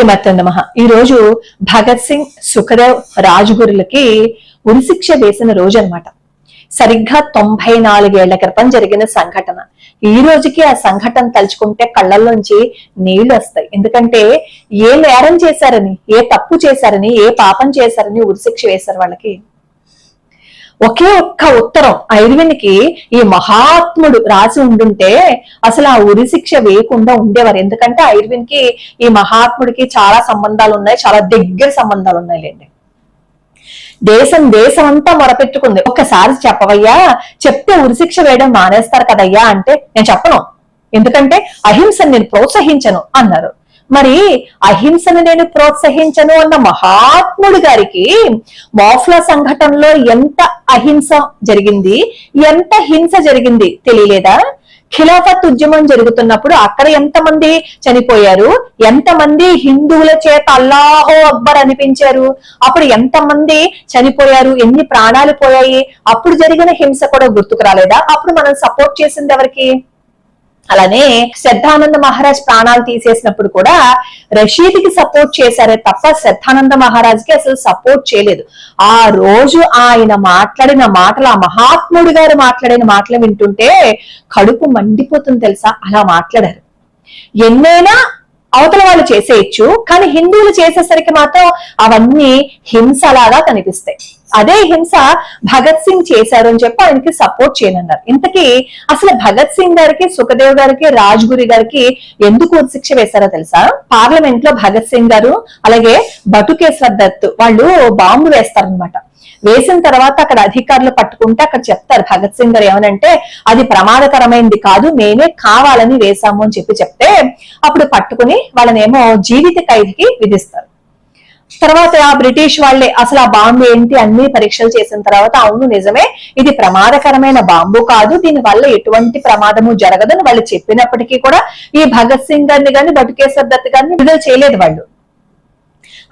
ఈ రోజు భగత్ సింగ్, సుఖదేవ్, రాజ్గురులకి ఉరిశిక్ష వేసిన రోజు అన్నమాట. సరిగ్గా 94 ఏళ్ల క్రితం జరిగిన సంఘటన. ఈ రోజుకి ఆ సంఘటన తలుచుకుంటే కళ్ళల్లోంచి నీళ్లు వస్తాయి. ఎందుకంటే ఏ నేరం చేశారని, ఏ తప్పు చేశారని, ఏ పాపం చేశారని ఉరిశిక్ష వేశారు వాళ్ళకి. ఒకే ఒక్క ఉత్తరం ఐర్విన్కి ఈ మహాత్ముడు రాసి ఉండుంటే అసలు ఆ ఉరిశిక్ష వేయకుండా ఉండేవారు. ఎందుకంటే ఐర్విన్కి ఈ మహాత్ముడికి చాలా సంబంధాలు ఉన్నాయి, చాలా దగ్గర సంబంధాలు ఉన్నాయి లేండి. దేశం అంతా మొరపెట్టుకుంది, ఒక్కసారి చెప్పవయ్యా, చెప్తే ఉరిశిక్ష వేయడం మానేస్తారు కదయ్యా అంటే నేను చెప్పను, ఎందుకంటే అహింసను నేను ప్రోత్సహించను అన్నారు. మరి అహింసను నేను ప్రోత్సహించను అన్న మహాత్ముడి గారికి మోఫ్లా సంఘటనలో ఎంత అహింస జరిగింది, ఎంత హింస జరిగింది తెలియలేదా? ఖిలాఫత్ ఉద్యమం జరుగుతున్నప్పుడు అక్కడ ఎంతమంది చనిపోయారు, ఎంతమంది హిందువుల చేత అల్లాహో అక్బర్ అనిపించారు, అప్పుడు ఎంతమంది చనిపోయారు, ఎన్ని ప్రాణాలు పోయాయి, అప్పుడు జరిగిన హింస కూడా గుర్తుకు రాలేదా? అప్పుడు మనం సపోర్ట్ చేసింది ఎవరికి? అలానే శ్రద్ధానంద మహారాజ్ ప్రాణాలు తీసేసినప్పుడు కూడా రషీద్కి సపోర్ట్ చేశారే తప్ప శ్రద్ధానంద మహారాజ్కి అసలు సపోర్ట్ చేయలేదు. ఆ రోజు ఆయన మాట్లాడిన మాటలు, ఆ మహాత్ముడి గారు మాట్లాడిన మాటలు వింటుంటే కడుపు మండిపోతుంది తెలుసా. అలా మాట్లాడారు. ఎన్నైనా అవతల వాళ్ళు చేసేయచ్చు, కానీ హిందువులు చేసేసరికి మాత్రం అవన్నీ హింసలాగా కనిపిస్తాయి. అదే హింస భగత్ సింగ్ చేశారు అని చెప్పి ఆయనకి సపోర్ట్ చేయనన్నారు. ఇంతకీ అసలు భగత్ సింగ్ గారికి, సుఖదేవ్ గారికి, రాజ్గురి గారికి ఎందుకు ఉరిశిక్ష వేశారో తెలుసా? పార్లమెంట్ లో భగత్ సింగ్ గారు అలాగే బటుకేశ్వర్ దత్ వాళ్ళు బాంబు వేస్తారనమాట. వేసిన తర్వాత అక్కడ అధికారులు పట్టుకుంటే అక్కడ చెప్తారు భగత్ సింగ్ గారు ఏమనంటే, అది ప్రమాదకరమైనది కాదు, మేమే కావాలని వేశాము అని చెప్తే అప్పుడు పట్టుకుని వాళ్ళనేమో జీవిత ఖైదుకి విధిస్తారు. తర్వాత ఆ బ్రిటిష్ వాళ్ళే అసలు ఆ బాంబు ఏంటి అన్ని పరీక్షలు చేసిన తర్వాత అవును నిజమే, ఇది ప్రమాదకరమైన బాంబు కాదు, దీని వల్ల ఎటువంటి ప్రమాదము జరగదని వాళ్ళు చెప్పినప్పటికీ కూడా ఈ భగత్ సింగ్ గారిని కానీ బటుకేశ్వర్ దత్ గారిని విడుదల చేయలేదు వాళ్ళు.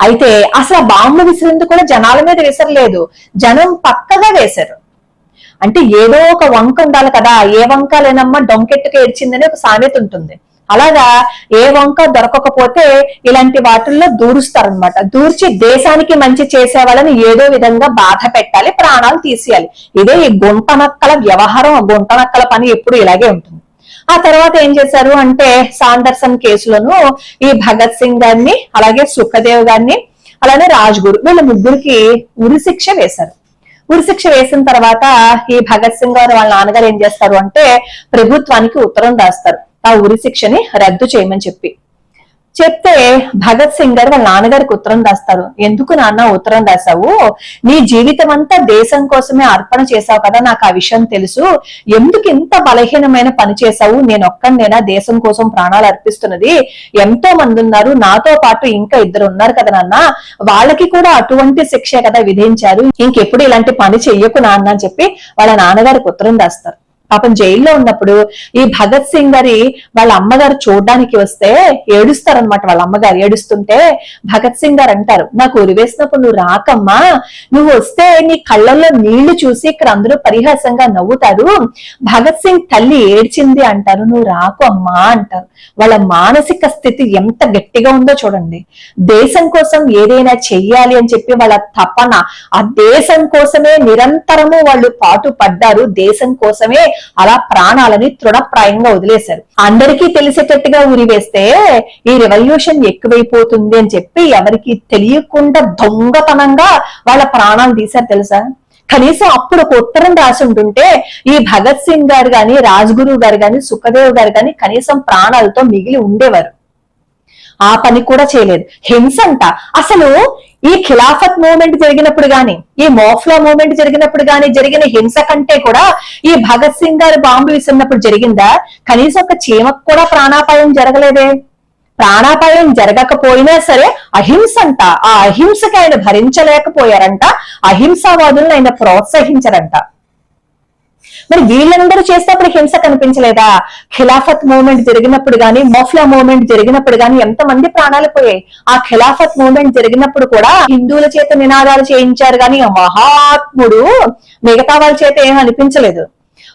అయితే అసలు ఆ బాంబు విసిరింది కూడా జనాల మీద విసరలేదు, జనం పక్కగా వేశారు. అంటే ఏదో ఒక వంక ఉండాలి కదా, ఏ వంక లేనమ్మా డొంకెట్టుకు ఏడ్చిందని ఒక సామెత ఉంటుంది. అలాగా ఏ వంక దొరకకపోతే ఇలాంటి వాటిల్లో దూరుస్తారనమాట. దూర్చి దేశానికి మంచి చేసే వాళ్ళని ఏదో విధంగా బాధ పెట్టాలి, ప్రాణాలు తీసేయాలి. ఇదే ఈ గుంటనక్కల వ్యవహారం, గుంటనక్కల పని ఎప్పుడు ఇలాగే ఉంటుంది. ఆ తర్వాత ఏం చేశారు అంటే సాందర్సన్ కేసులను ఈ భగత్ సింగ్ గారిని, అలాగే సుఖదేవ్ గారిని, అలానే రాజ్గురు వీళ్ళ ముగ్గురికి ఉరిశిక్ష వేశారు. ఉరిశిక్ష వేసిన తర్వాత ఈ భగత్ సింగ్ గారు వాళ్ళ నాన్నగారు ఏం చేస్తారు అంటే ప్రభుత్వానికి ఉత్తరం రాస్తారు ఆ ఉరిశిక్షని రద్దు చేయమని చెప్తే భగత్ సింగ్ గారు వాళ్ళ నాన్నగారికి ఉత్తరం రాస్తారు. ఎందుకు నాన్న ఉత్తరం రాశావు? నీ జీవితం అంతా దేశం కోసమే అర్పణ చేశావు కదా, నాకు ఆ విషయం తెలుసు. ఎందుకు ఇంత బలహీనమైన పని చేశావు? నేను ఒక్కడినేనా దేశం కోసం ప్రాణాలు అర్పిస్తున్నది? ఎంతో మంది ఉన్నారు, నాతో పాటు ఇంకా 2 ఉన్నారు కదా నాన్న, వాళ్ళకి కూడా అటువంటి శిక్షే కదా విధించారు. ఇంకెప్పుడు ఇలాంటి పని చెయ్యకు నాన్న అని చెప్పి వాళ్ళ నాన్నగారికి ఉత్తరం రాస్తారు. పాపం జైల్లో ఉన్నప్పుడు ఈ భగత్ సింగ్ గారి వాళ్ళ అమ్మగారు చూడడానికి వస్తే ఏడుస్తారనమాట. వాళ్ళ అమ్మగారు ఏడుస్తుంటే భగత్ సింగ్ గారు అంటారు, నాకు ఉరివేసినప్పుడు నువ్వు రాకమ్మా, నువ్వు వస్తే నీ కళ్ళల్లో నీళ్లు చూసి ఇక్కడ అందరూ పరిహాసంగా నవ్వుతారు, భగత్ సింగ్ తల్లి ఏడ్చింది అంటారు, నువ్వు రాకు అమ్మా అంటారు. వాళ్ళ మానసిక స్థితి ఎంత గట్టిగా ఉందో చూడండి. దేశం కోసం ఏదైనా చెయ్యాలి అని చెప్పి వాళ్ళ తపన, ఆ దేశం కోసమే నిరంతరము వాళ్ళు పాటు పడ్డారు, దేశం కోసమే అలా ప్రాణాలని తృణప్రాయంగా వదిలేశారు. అందరికీ తెలిసేటట్టుగా ఉరివేస్తే ఈ రెవల్యూషన్ ఎక్కువైపోతుంది అని చెప్పి ఎవరికి తెలియకుండా దొంగతనంగా వాళ్ళ ప్రాణాలు తీశారు తెలుసా. కనీసం అప్పుడు ఒక ఉత్తరం రాసి ఉంటుంటే ఈ భగత్ సింగ్ గారు గాని, రాజ్గురు గారు గాని, సుఖదేవ్ గారు గాని కనీసం ప్రాణాలతో మిగిలి ఉండేవారు. ఆ పని కూడా చేయలేదు. హింస అంట. అసలు ఈ ఖిలాఫత్ మూవ్మెంట్ జరిగినప్పుడు గాని, ఈ మోఫ్లా మూవ్మెంట్ జరిగినప్పుడు గాని జరిగిన హింస కంటే కూడా ఈ భగత్ సింగ్ గారు బాంబు విసిరినప్పుడు జరిగిందా? కనీసం ఒక చీమకు కూడా ప్రాణాపాయం జరగలేదే. ప్రాణాపాయం జరగకపోయినా సరే అహింస అంట. ఆ అహింసకి ఆయన భరించలేకపోయారంట, అహింసావాదులను ఆయన ప్రోత్సహించారంట. మరి వీళ్ళందరూ చేసేటప్పుడు హింస కనిపించలేదా? ఖిలాఫత్ మూవ్మెంట్ జరిగినప్పుడు గాని, మోఫ్లా మూవ్మెంట్ జరిగినప్పుడు గాని ఎంతమంది ప్రాణాలు పోయాయి. ఆ ఖిలాఫత్ మూవ్మెంట్ జరిగినప్పుడు కూడా హిందువుల చేత నినాదాలు చేయించారు గాని మహాత్ముడు మిగతా వాళ్ళ చేత ఏం అనిపించలేదు.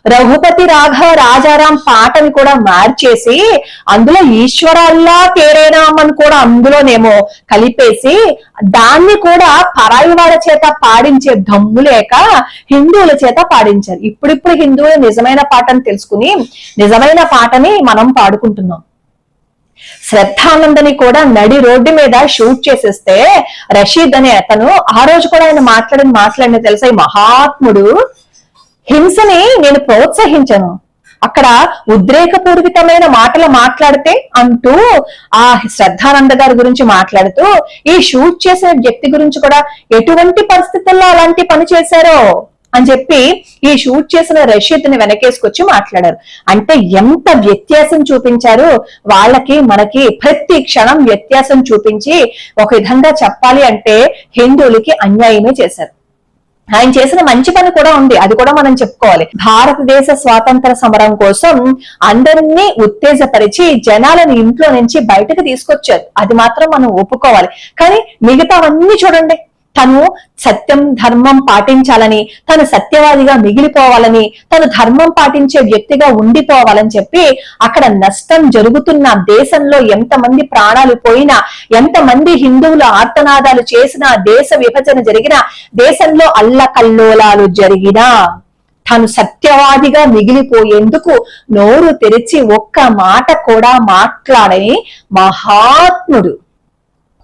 రఘుపతి రాఘవ రాజారాం పాటని కూడా మార్చేసి అందులో ఈశ్వరల్లా తేరేనాం అని కూడా అందులోనేమో కలిపేసి దాన్ని కూడా పరాయి వాళ్ళ చేత పాడించే దమ్ము లేక హిందువుల చేత పాడించారు. ఇప్పుడిప్పుడు హిందువులు నిజమైన పాటని తెలుసుకుని నిజమైన పాటని మనం పాడుకుంటున్నాం. శ్రద్ధానందని కూడా నడి రోడ్డు మీద షూట్ చేసేస్తే రషీద్ అనే అతను ఆ రోజు కూడా ఆయన మాట్లాడిన తెలుసా, ఈ మహాత్ముడు హింసని నేను ప్రోత్సహించను, అక్కడ ఉద్రేకపూరితమైన మాటలు మాట్లాడితే అంటూ ఆ శ్రద్ధానంద గారి గురించి మాట్లాడుతూ ఈ షూట్ చేసిన వ్యక్తి గురించి కూడా ఎటువంటి పరిస్థితుల్లో అలాంటి పని చేశారో అని చెప్పి ఈ షూట్ చేసిన రషీద్ ని వెనకేసుకొచ్చి మాట్లాడారు. అంటే ఎంత వ్యత్యాసం చూపించారు, వాళ్ళకి మనకి ప్రతి క్షణం వ్యత్యాసం చూపించి ఒక విధంగా చెప్పాలి అంటే హిందువులకి అన్యాయమే చేశారు. ఆయన చేసిన మంచి పని కూడా ఉంది, అది కూడా మనం చెప్పుకోవాలి. భారతదేశ స్వాతంత్ర సమరం కోసం అందరినీ ఉత్తేజపరిచి జనాలను ఇంట్లో నుంచి బయటకు తీసుకొచ్చారు, అది మాత్రం మనం ఒప్పుకోవాలి. కానీ మిగతావన్నీ చూడండి, తను సత్యం ధర్మం పాటించాలని, తను సత్యవాదిగా మిగిలిపోవాలని, తను ధర్మం పాటించే వ్యక్తిగా ఉండిపోవాలని చెప్పి అక్కడ నష్టం జరుగుతున్న, దేశంలో ఎంతమంది ప్రాణాలు పోయినా, ఎంతమంది హిందువులు ఆర్తనాదాలు చేసినా, దేశ విభజన జరిగినా, దేశంలో అల్లకల్లోలాలు జరిగినా తను సత్యవాదిగా మిగిలిపోయేందుకు నోరు తెరిచి ఒక్క మాట కూడా మాట్లాడని మహాత్ముడు.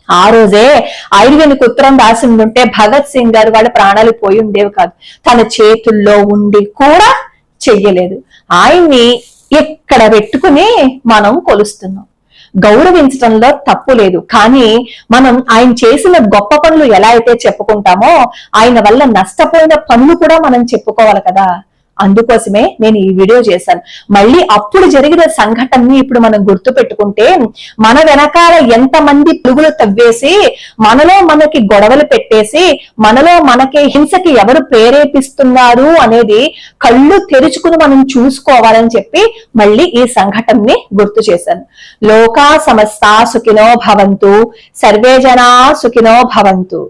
ఆ రోజే ఐర్విన్కి ఉత్తరం రాసి ఉంటే భగత్ సింగ్ గారు వాళ్ళ ప్రాణాలు పోయి ఉండేవి కాదు. తన చేతుల్లో ఉండి కూడా చెయ్యలేదు. ఆయన్ని ఎక్కడ పెట్టుకుని మనం కొలుస్తున్నాం. గౌరవించడంలో తప్పు లేదు, కానీ మనం ఆయన చేసిన గొప్ప పనులు ఎలా అయితే చెప్పుకుంటామో ఆయన వల్ల నష్టపోయిన పనులు కూడా మనం చెప్పుకోవాలి కదా. అందుకోసమే నేను ఈ వీడియో చేశాను. మళ్ళీ అప్పుడు జరిగిన సంఘటనని ఇప్పుడు మనం గుర్తు పెట్టుకుంటే మన వెనకాల ఎంతమంది పురుగులు తవ్వేసి మనలో మనకి గొడవలు పెట్టేసి మనలో మనకి హింసకి ఎవరు ప్రేరేపిస్తున్నారు అనేది కళ్ళు తెరుచుకుని మనం చూసుకోవాలని చెప్పి మళ్ళీ ఈ సంఘటనని గుర్తు చేశాను. లోకా సమస్తా సుఖినో భవంతు, సర్వే జనా సుఖినో భవంతు.